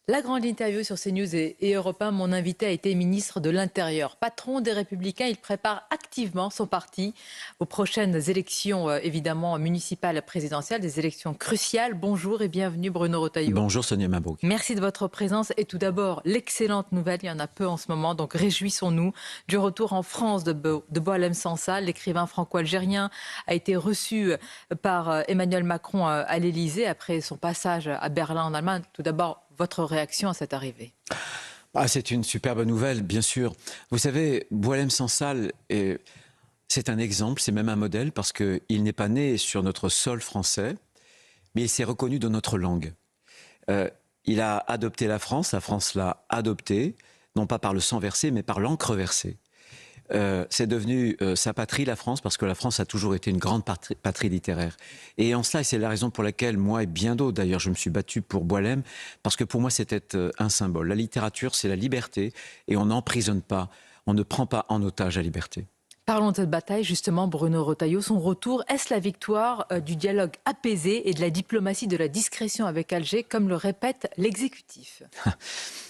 La grande interview sur CNews et Europe 1, mon invité a été ministre de l'Intérieur. Patron des Républicains, il prépare activement son parti aux prochaines élections, évidemment, municipales et présidentielles, des élections cruciales. Bonjour et bienvenue Bruno Retailleau. Bonjour Sonia Mabrouk. Merci de votre présence. Et tout d'abord, l'excellente nouvelle, il y en a peu en ce moment, donc réjouissons-nous du retour en France de Boualem Sansal. L'écrivain franco-algérien a été reçu par Emmanuel Macron à l'Élysée après son passage à Berlin en Allemagne. Tout d'abord, votre réaction à cette arrivée? C'est une superbe nouvelle, bien sûr. Vous savez, Boualem Sansal, c'est un exemple, c'est même un modèle, parce qu'il n'est pas né sur notre sol français, mais il s'est reconnu dans notre langue. Il a adopté la France l'a adopté, non pas par le sang versé, mais par l'encre versée. C'est devenu sa patrie, la France, parce que la France a toujours été une grande patrie littéraire. Et en cela, c'est la raison pour laquelle moi et bien d'autres, d'ailleurs, je me suis battu pour Boualem, parce que pour moi, c'était un symbole. La littérature, c'est la liberté, et on n'emprisonne pas, on ne prend pas en otage la liberté. Parlons de cette bataille, justement, Bruno Retailleau. Son retour, est-ce la victoire du dialogue apaisé et de la diplomatie de la discrétion avec Alger, comme le répète l'exécutif?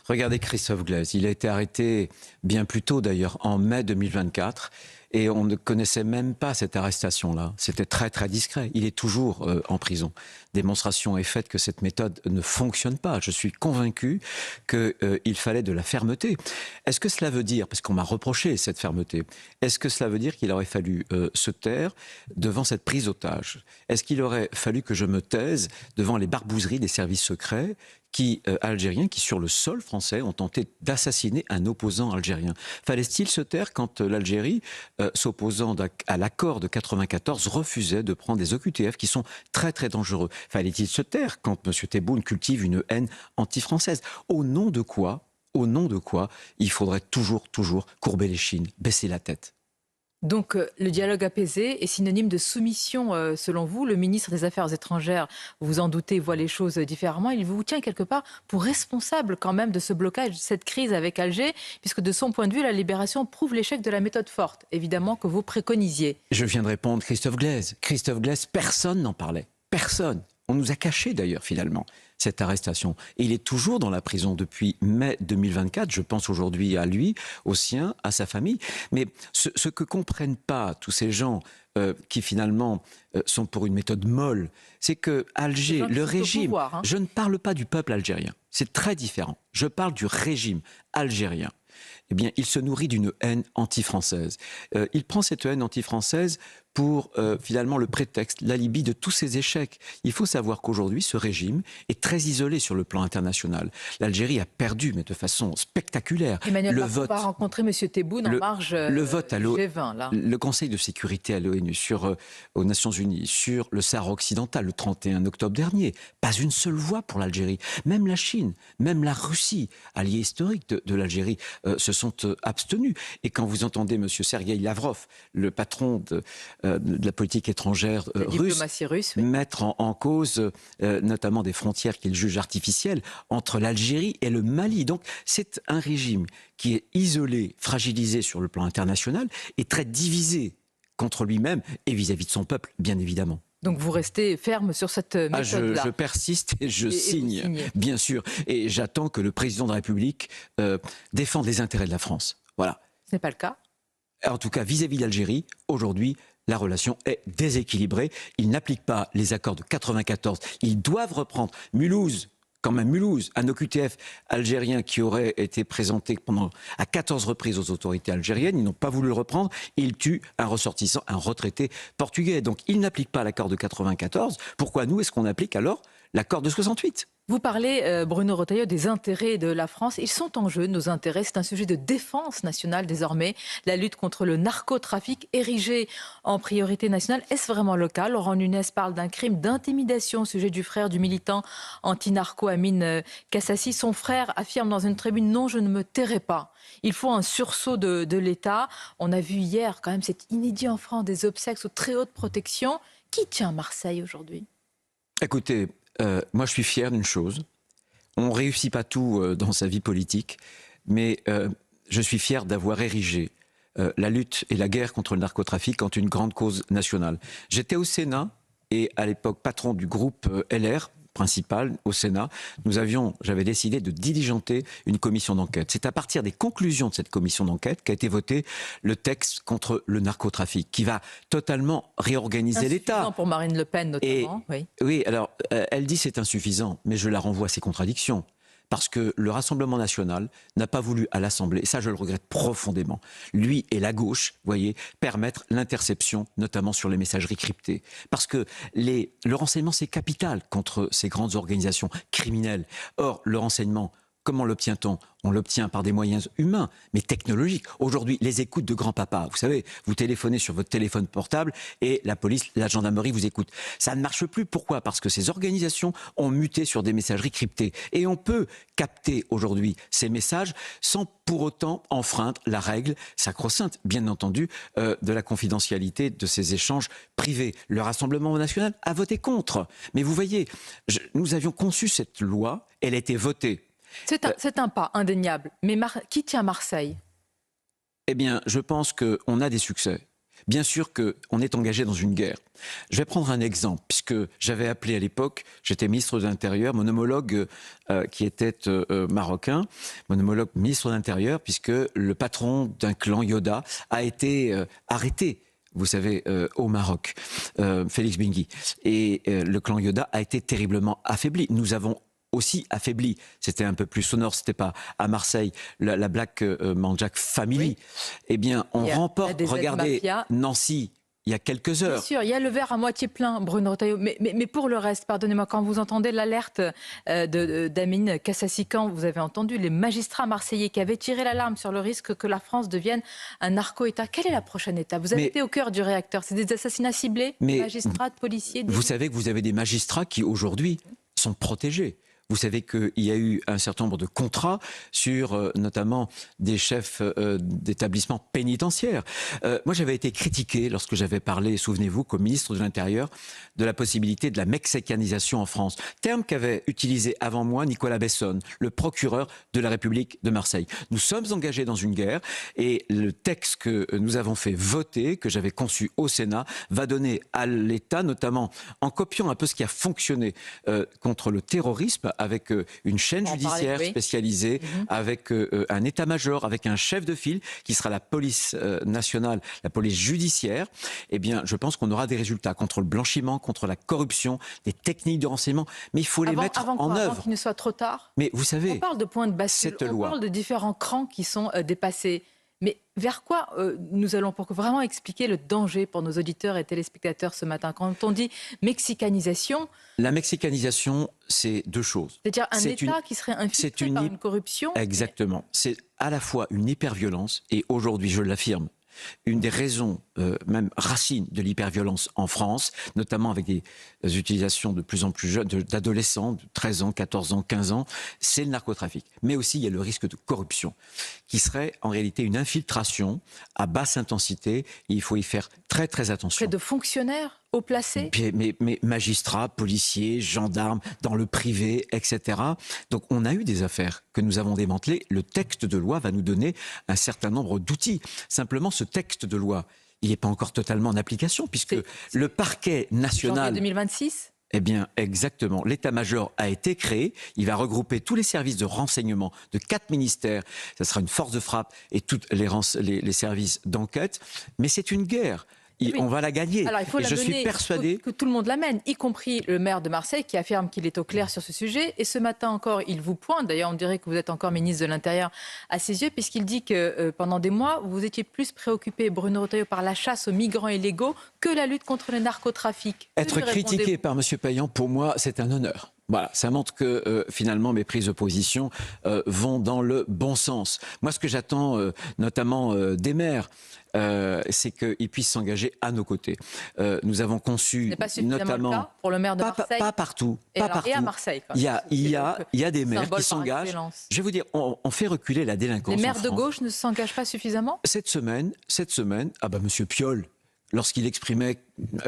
Regardez Christophe Glaise, il a été arrêté bien plus tôt d'ailleurs, en mai 2024, et on ne connaissait même pas cette arrestation-là. C'était très très discret. Il est toujours en prison. Démonstration est faite que cette méthode ne fonctionne pas. Je suis convaincu qu'il fallait de la fermeté. Est-ce que cela veut dire, parce qu'on m'a reproché cette fermeté, est-ce que cela veut dire qu'il aurait fallu se taire devant cette prise d'otage? Est-ce qu'il aurait fallu que je me taise devant les barbouzeries des services secrets algériens qui, sur le sol français, ont tenté d'assassiner un opposant algérien? Fallait-il se taire quand l'Algérie, s'opposant à l'accord de 94, refusait de prendre des OQTF qui sont très très dangereux? Fallait-il se taire quand M. Tebboune cultive une haine anti-française? Au nom de quoi il faudrait toujours courber les chines, baisser la tête? Donc le dialogue apaisé est synonyme de soumission selon vous. Le ministre des Affaires étrangères, vous vous en doutez, voit les choses différemment. Il vous tient quelque part pour responsable quand même de ce blocage, de cette crise avec Alger, puisque de son point de vue, la libération prouve l'échec de la méthode forte, évidemment, que vous préconisiez. Je viens de répondre Christophe Glaise. Christophe Glaise, personne n'en parlait. Personne. On nous a caché d'ailleurs finalement cette arrestation. Et il est toujours dans la prison depuis mai 2024. Je pense aujourd'hui à lui, aux siens, à sa famille. Mais ce que comprennent pas tous ces gens qui finalement sont pour une méthode molle, c'est que Alger, le régime, pouvoir, hein. Je ne parle pas du peuple algérien. C'est très différent. Je parle du régime algérien. Eh bien, il se nourrit d'une haine anti-française. Il prend cette haine anti-française pour finalement le prétexte, l'alibi de tous ces échecs. Il faut savoir qu'aujourd'hui, ce régime est très isolé sur le plan international. L'Algérie a perdu, mais de façon spectaculaire. Emmanuel Macron va rencontrer M. Tebboune en marge le vote à G20. Là. Le Conseil de sécurité à l'ONU, aux Nations Unies, sur le Sahara occidental, le 31 octobre dernier. Pas une seule voix pour l'Algérie. Même la Chine, même la Russie, allié historique de l'Algérie, se sont abstenus. Et quand vous entendez M. Sergueï Lavrov, le patron de la politique étrangère russe, mettre en cause notamment des frontières qu'il juge artificielles entre l'Algérie et le Mali. Donc c'est un régime qui est isolé, fragilisé sur le plan international et très divisé contre lui-même et vis-à-vis de son peuple, bien évidemment. Donc vous restez ferme sur cette méthode-là. Je persiste et je signe, bien sûr. Et j'attends que le président de la République défende les intérêts de la France. Voilà. Ce n'est pas le cas. En tout cas, vis-à-vis de l'Algérie, aujourd'hui, la relation est déséquilibrée. Ils n'appliquent pas les accords de 94. Ils doivent reprendre Mulhouse, un OQTF algérien qui aurait été présenté à 14 reprises aux autorités algériennes. Ils n'ont pas voulu le reprendre. Ils tuent un ressortissant, un retraité portugais. Donc, ils n'appliquent pas l'accord de 94. Pourquoi nous, est-ce qu'on applique alors l'accord de 68 ? Vous parlez, Bruno Retailleau, des intérêts de la France. Ils sont en jeu, nos intérêts. C'est un sujet de défense nationale désormais. La lutte contre le narcotrafic érigée en priorité nationale. Est-ce vraiment le cas? Laurent Nunez parle d'un crime d'intimidation au sujet du frère du militant anti-narco Amine Kassassi. Son frère affirme dans une tribune « Non, je ne me tairai pas ». Il faut un sursaut de l'État. On a vu hier quand même cet inédit en France des obsèques sous très haute protection. Qui tient Marseille aujourd'hui? Écoutez, moi je suis fier d'une chose. On ne réussit pas tout dans sa vie politique, mais je suis fier d'avoir érigé la lutte et la guerre contre le narcotrafic en une grande cause nationale. J'étais au Sénat et à l'époque patron du groupe LR, principal au Sénat, j'avais décidé de diligenter une commission d'enquête. C'est à partir des conclusions de cette commission d'enquête qu'a été voté le texte contre le narcotrafic, qui va totalement réorganiser l'État. Pour Marine Le Pen notamment. Oui, alors elle dit c'est insuffisant, mais je la renvoie à ses contradictions. Parce que le Rassemblement national n'a pas voulu à l'Assemblée, et ça je le regrette profondément, lui et la gauche, voyez, permettre l'interception, notamment sur les messageries cryptées. Parce que le renseignement c'est capital contre ces grandes organisations criminelles. Or, le renseignement, comment l'obtient-on ? On l'obtient par des moyens humains, mais technologiques. Aujourd'hui, les écoutes de grand-papa, vous savez, vous téléphonez sur votre téléphone portable et la police, la gendarmerie vous écoute. Ça ne marche plus. Pourquoi ? Parce que ces organisations ont muté sur des messageries cryptées. Et on peut capter aujourd'hui ces messages sans pour autant enfreindre la règle sacro-sainte, bien entendu, de la confidentialité de ces échanges privés. Le Rassemblement national a voté contre. Mais vous voyez, nous avions conçu cette loi, elle a été votée. C'est un pas indéniable. Mais qui tient Marseille ? Eh bien, je pense qu'on a des succès. Bien sûr qu'on est engagé dans une guerre. Je vais prendre un exemple, puisque j'avais appelé à l'époque, j'étais ministre de l'Intérieur, mon homologue qui était marocain, mon homologue ministre de l'Intérieur, puisque le patron d'un clan Yoda a été arrêté. Vous savez, au Maroc, Félix Bengui. Et le clan Yoda a été terriblement affaibli. Nous avons aussi affaibli. C'était un peu plus sonore, c'était pas à Marseille, la Black Mandjak Family. Oui. Eh bien, on remporte, regardez, Nancy, il y a quelques heures. Bien sûr, il y a le verre à moitié plein, Bruno Retailleau. Mais pour le reste, pardonnez-moi, quand vous entendez l'alerte d'Amine Kassassikan, vous avez entendu les magistrats marseillais qui avaient tiré l'alarme sur le risque que la France devienne un narco-État. Quelle est la prochaine étape ? Vous avez été au cœur du réacteur. C'est des assassinats ciblés, de magistrats, de policiers. Vous savez que vous avez des magistrats qui, aujourd'hui, sont protégés. Vous savez qu'il y a eu un certain nombre de contrats sur notamment des chefs d'établissements pénitentiaires. Moi, j'avais été critiqué lorsque j'avais parlé, souvenez-vous, comme ministre de l'Intérieur, de la possibilité de la mexicanisation en France. Terme qu'avait utilisé avant moi Nicolas Besson, le procureur de la République de Marseille. Nous sommes engagés dans une guerre et le texte que nous avons fait voter, que j'avais conçu au Sénat, va donner à l'État, notamment en copiant un peu ce qui a fonctionné contre le terrorisme, avec une chaîne judiciaire spécialisée, avec un état-major, avec un chef de file qui sera la police nationale, la police judiciaire. Eh bien, je pense qu'on aura des résultats contre le blanchiment, contre la corruption, des techniques de renseignement. Mais il faut les mettre en œuvre. Avant qu'il ne soit trop tard. Mais vous savez, on parle de points de bascule, on parle de différents crans qui sont dépassés. Mais vers quoi nous allons pour vraiment expliquer le danger pour nos auditeurs et téléspectateurs ce matin ? Quand on dit mexicanisation... La mexicanisation, c'est deux choses. C'est-à-dire un État qui serait infiltré par une corruption. Exactement. C'est à la fois une hyperviolence, et aujourd'hui, je l'affirme, une des raisons, même racines de l'hyperviolence en France, notamment avec des utilisations de plus en plus jeunes, d'adolescents, de 13 ans, 14 ans, 15 ans, c'est le narcotrafic. Mais aussi, il y a le risque de corruption, qui serait en réalité une infiltration à basse intensité. Il faut y faire très, très attention. Près de fonctionnaires haut placés ? Mais magistrats, policiers, gendarmes, dans le privé, etc. Donc on a eu des affaires que nous avons démantelées. Le texte de loi va nous donner un certain nombre d'outils. Simplement, ce texte de loi, il n'est pas encore totalement en application, puisque le parquet national... Janvier 2026 ? Eh bien, exactement. L'état-major a été créé. Il va regrouper tous les services de renseignement de 4 ministères. Ça sera une force de frappe et tous les services d'enquête. Mais c'est une guerre. On va la gagner. Alors, il faut je suis persuadé que tout le monde l'amène, y compris le maire de Marseille qui affirme qu'il est au clair sur ce sujet. Et ce matin encore, il vous pointe. D'ailleurs, on dirait que vous êtes encore ministre de l'Intérieur à ses yeux, puisqu'il dit que pendant des mois, vous étiez plus préoccupé, Bruno Retailleau, par la chasse aux migrants illégaux que la lutte contre le narcotrafic. Être critiqué par M. Payan, pour moi, c'est un honneur. Voilà, ça montre que finalement mes prises de position vont dans le bon sens. Moi, ce que j'attends notamment des maires, c'est qu'ils puissent s'engager à nos côtés. Nous avons conçu notamment le cas pour le maire de Marseille. Pas partout. Et à Marseille. Il y a des maires qui s'engagent. Je vais vous dire, on fait reculer la délinquance. Les maires de gauche ne s'engagent pas suffisamment ? Cette semaine, Monsieur Piolle, lorsqu'il exprimait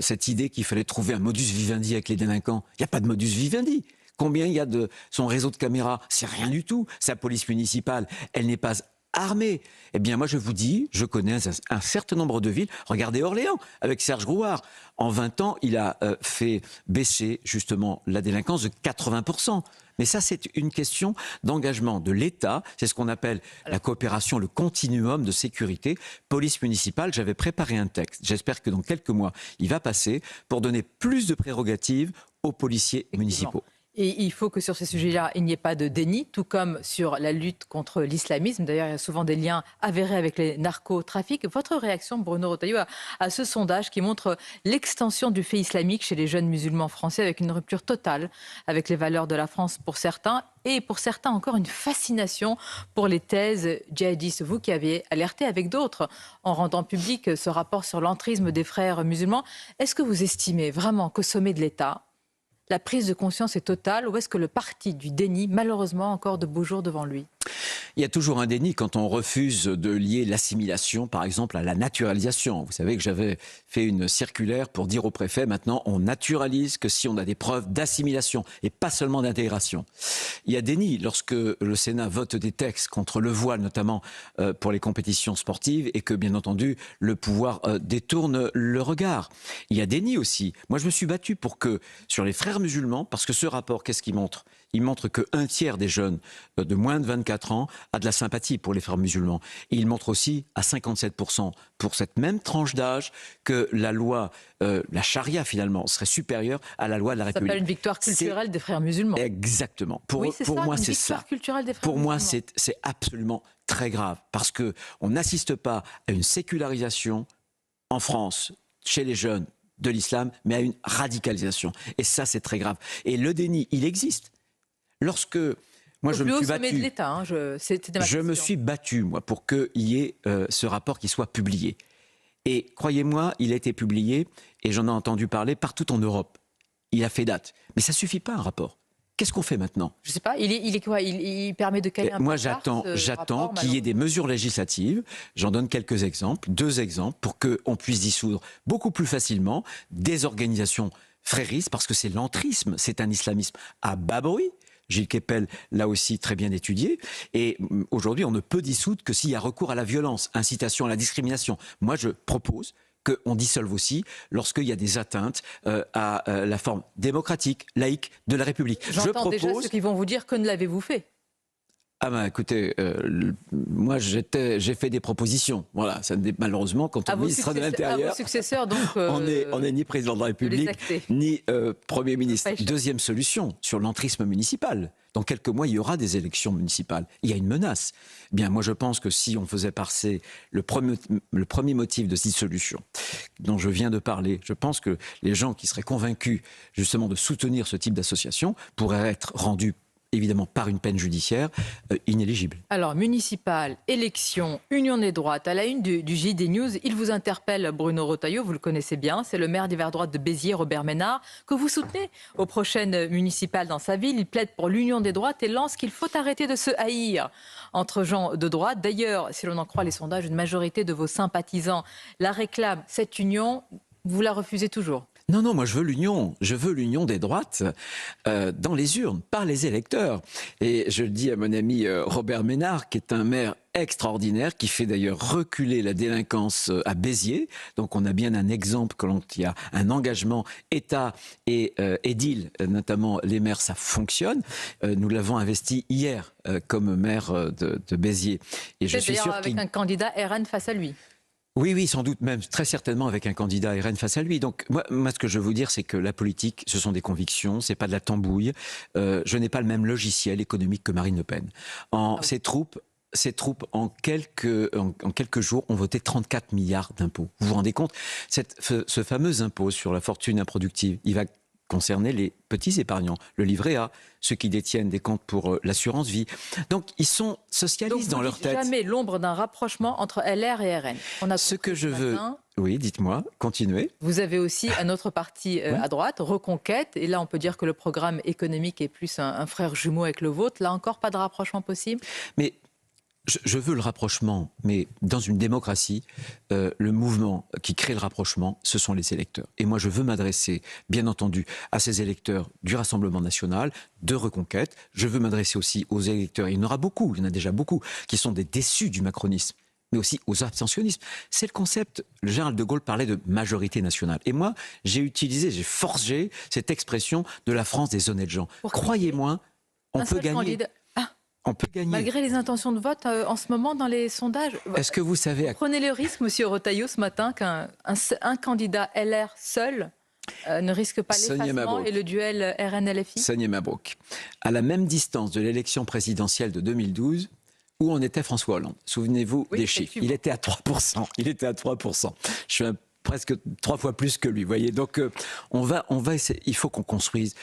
cette idée qu'il fallait trouver un modus vivendi avec les délinquants. Il n'y a pas de modus vivendi. Combien il y a de son réseau de caméras ? C'est rien du tout. Sa police municipale, elle n'est pas armés. Eh bien, moi, je vous dis, je connais un certain nombre de villes. Regardez Orléans, avec Serge Grouard. En 20 ans, il a fait baisser, justement, la délinquance de 80%. Mais ça, c'est une question d'engagement de l'État. C'est ce qu'on appelle la coopération, le continuum de sécurité. Police municipale, j'avais préparé un texte. J'espère que dans quelques mois, il va passer pour donner plus de prérogatives aux policiers municipaux. Et il faut que sur ces sujets-là, il n'y ait pas de déni, tout comme sur la lutte contre l'islamisme. D'ailleurs, il y a souvent des liens avérés avec les narcotrafics. Votre réaction, Bruno Retailleau, à ce sondage qui montre l'extension du fait islamique chez les jeunes musulmans français avec une rupture totale avec les valeurs de la France pour certains et pour certains encore une fascination pour les thèses djihadistes. Vous qui avez alerté avec d'autres en rendant public ce rapport sur l'entrisme des frères musulmans, est-ce que vous estimez vraiment qu'au sommet de l'État, la prise de conscience est totale ou est-ce que le parti du déni, malheureusement, a encore de beaux jours devant lui ? Il y a toujours un déni quand on refuse de lier l'assimilation, par exemple, à la naturalisation. Vous savez que j'avais fait une circulaire pour dire au préfet, maintenant, on naturalise que si on a des preuves d'assimilation et pas seulement d'intégration. Il y a déni lorsque le Sénat vote des textes contre le voile, notamment pour les compétitions sportives, et que, bien entendu, le pouvoir détourne le regard. Il y a déni aussi. Moi, je me suis battu pour que, sur les frères musulmans, parce que ce rapport, qu'est-ce qu'il montre ? Il montre qu'un tiers des jeunes de moins de 24 ans a de la sympathie pour les frères musulmans. Et il montre aussi à 57% pour cette même tranche d'âge que la loi, la charia finalement, serait supérieure à la loi de la République. Ça s'appelle une victoire culturelle des frères musulmans. Exactement. Pour moi, c'est ça. Pour moi, c'est absolument très grave parce qu'on n'assiste pas à une sécularisation en France, chez les jeunes, de l'islam, mais à une radicalisation. Et ça, c'est très grave. Et le déni, il existe. Lorsque moi je me suis battu, de l'État, hein, je me suis battu moi pour qu'il y ait ce rapport qui soit publié. Et croyez-moi, il a été publié et j'en ai entendu parler partout en Europe. Il a fait date, mais ça suffit pas un rapport. Qu'est-ce qu'on fait maintenant ? Je sais pas. Il est quoi ? Il permet de caler un peu. Moi, j'attends qu'il y ait des mesures législatives. J'en donne quelques exemples, 2 exemples, pour qu'on puisse dissoudre beaucoup plus facilement des organisations fréristes, parce que c'est l'entrisme, c'est un islamisme à bas bruit. Gilles Kepel l'a aussi très bien étudié. Et aujourd'hui, on ne peut dissoudre que s'il y a recours à la violence, incitation à la discrimination. Moi, je propose qu'on dissolve aussi lorsqu'il y a des atteintes à la forme démocratique, laïque de la République. J'entends déjà ceux qui vont vous dire que ne l'avez-vous fait ? Ah ben écoutez, moi j'ai fait des propositions. Voilà, ça, malheureusement, quand on est ministre de l'Intérieur, à vos successeurs, donc, on n'est ni président de la République, ni Premier ministre. Deuxième solution, sur l'entrisme municipal. Dans quelques mois, il y aura des élections municipales. Il y a une menace. Bien, moi je pense que si on faisait passer le premier motif de dissolution dont je viens de parler, je pense que les gens qui seraient convaincus justement de soutenir ce type d'association pourraient être rendus évidemment par une peine judiciaire inéligible. Alors, municipal, élection, union des droites, à la une du JD News, il vous interpelle, Bruno Retailleau, vous le connaissez bien, c'est le maire d'hiver droite de Béziers, Robert Ménard, que vous soutenez aux prochaines municipales dans sa ville. Il plaide pour l'union des droites et lance qu'il faut arrêter de se haïr entre gens de droite. D'ailleurs, si l'on en croit les sondages, une majorité de vos sympathisants la réclament, cette union, vous la refusez toujours ? Non, non, moi je veux l'union des droites dans les urnes, par les électeurs. Et je le dis à mon ami Robert Ménard, qui est un maire extraordinaire, qui fait d'ailleurs reculer la délinquance à Béziers. Donc on a bien un exemple quand il y a un engagement État et édile, notamment les maires, ça fonctionne. Nous l'avons investi hier comme maire de Béziers. Et je suis sûr avec un candidat RN face à lui. Oui, oui, sans doute même, très certainement avec un candidat RN face à lui. Donc moi ce que je veux dire, c'est que la politique, ce sont des convictions, c'est pas de la tambouille. Je n'ai pas le même logiciel économique que Marine Le Pen. Ces troupes, en quelques jours, ont voté 34 milliards d'impôts. Vous vous rendez compte ? Ce fameux impôt sur la fortune improductive, il va concerner les petits épargnants, le livret A, ceux qui détiennent des comptes pour l'assurance vie. Donc, ils sont socialistes dans leur tête. Jamais l'ombre d'un rapprochement entre LR et RN. Ce que je veux... Oui, dites-moi, continuez. Vous avez aussi un autre parti à droite, Reconquête, et là on peut dire que le programme économique est plus un frère jumeau avec le vôtre. Là encore, pas de rapprochement possible ? Mais Je veux le rapprochement, mais dans une démocratie, le mouvement qui crée le rapprochement, ce sont les électeurs. Et moi, je veux m'adresser, bien entendu, à ces électeurs du Rassemblement national, de Reconquête. Je veux m'adresser aussi aux électeurs, il y en aura beaucoup, il y en a déjà beaucoup, qui sont des déçus du macronisme, mais aussi aux abstentionnistes. C'est le concept, le général de Gaulle parlait de majorité nationale. Et moi, j'ai forgé cette expression de la France des honnêtes gens. Croyez-moi, on peut gagner. On peut gagner. Malgré les intentions de vote en ce moment dans les sondages. Est-ce que vous savez... Prenez le risque, monsieur Retailleau, ce matin, qu'un candidat LR seul ne risque pas l'effacement et le duel RN-LFI? Sonia Mabrouk, à la même distance de l'élection présidentielle de 2012, où en était François Hollande. Souvenez-vous des chiffres. Il était à 3%. Je suis presque 3 fois plus que lui. Voyez. Donc, on va essayer. Il faut qu'on construise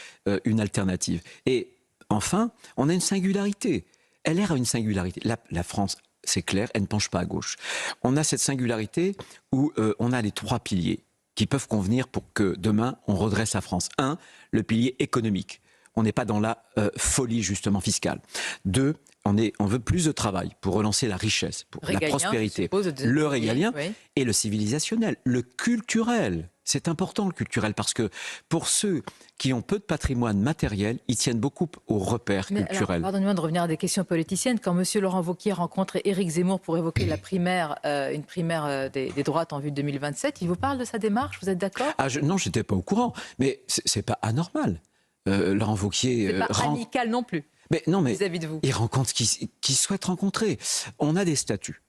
une alternative. Et enfin, on a une singularité. LR a une singularité. La France, c'est clair, elle ne penche pas à gauche. On a cette singularité où on a les 3 piliers qui peuvent convenir pour que demain, on redresse la France. 1, le pilier économique. On n'est pas dans la folie, justement, fiscale. 2, on veut plus de travail pour relancer la richesse, pour la prospérité. Le régalien et le civilisationnel, le culturel. C'est important le culturel parce que pour ceux qui ont peu de patrimoine matériel, ils tiennent beaucoup aux repères culturels. Pardonnez-moi de revenir à des questions politiciennes. Quand M. Laurent Wauquiez rencontre Éric Zemmour pour évoquer la primaire, une primaire des droites en vue de 2027, il vous parle de sa démarche? Vous êtes d'accord? Non, je n'étais pas au courant, mais c'est pas anormal. Laurent Wauquiez... C'est pas amical non plus. Mais non, mais vis-à-vis de vous. Il rencontre qui souhaite rencontrer. On a des statuts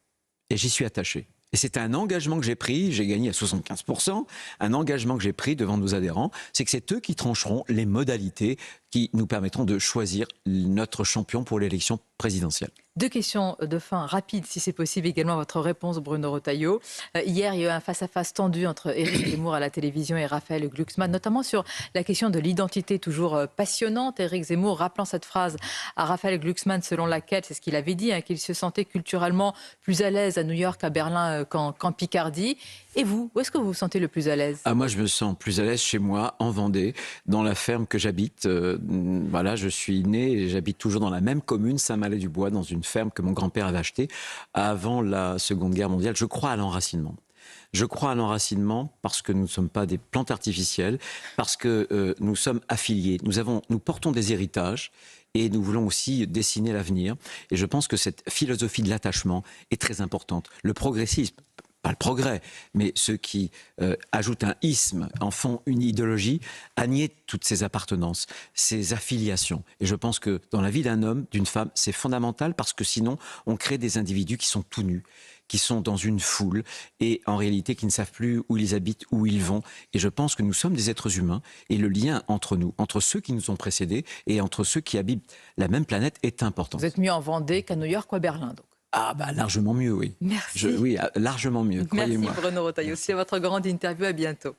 et j'y suis attaché. Et c'est un engagement que j'ai pris, j'ai gagné à 75%, un engagement que j'ai pris devant nos adhérents, c'est que c'est eux qui trancheront les modalités qui nous permettront de choisir notre champion pour l'élection présidentielle. 2 questions de fin rapides, si c'est possible, également votre réponse, Bruno Retailleau. Hier, il y a eu un face-à-face tendu entre Éric Zemmour à la télévision et Raphaël Glucksmann, notamment sur la question de l'identité, toujours passionnante. Éric Zemmour rappelant cette phrase à Raphaël Glucksmann, selon laquelle, c'est ce qu'il avait dit, qu'il se sentait culturellement plus à l'aise à New York, à Berlin, qu'en Picardie. Et vous, où est-ce que vous vous sentez le plus à l'aise? Moi, je me sens plus à l'aise chez moi, en Vendée, dans la ferme que j'habite. Voilà, je suis né et j'habite toujours dans la même commune, Saint-Malais-du-Bois, dans une ferme que mon grand-père avait achetée avant la Seconde Guerre mondiale. Je crois à l'enracinement. Je crois à l'enracinement parce que nous ne sommes pas des plantes artificielles, parce que nous sommes affiliés. Nous portons des héritages et nous voulons aussi dessiner l'avenir. Et je pense que cette philosophie de l'attachement est très importante. Le progressisme, pas le progrès, mais ceux qui ajoutent un isme, en font une idéologie, à nier toutes ces appartenances, ces affiliations. Et je pense que dans la vie d'un homme, d'une femme, c'est fondamental parce que sinon, on crée des individus qui sont tout nus, qui sont dans une foule et en réalité qui ne savent plus où ils habitent, où ils vont. Et je pense que nous sommes des êtres humains et le lien entre nous, entre ceux qui nous ont précédés et entre ceux qui habitent la même planète est important. Vous êtes mieux en Vendée qu'à New York ou à Berlin, donc? Largement mieux, oui. Merci. Oui, largement mieux, croyez-moi. Merci Bruno Retailleau. C'est votre grande interview, à bientôt.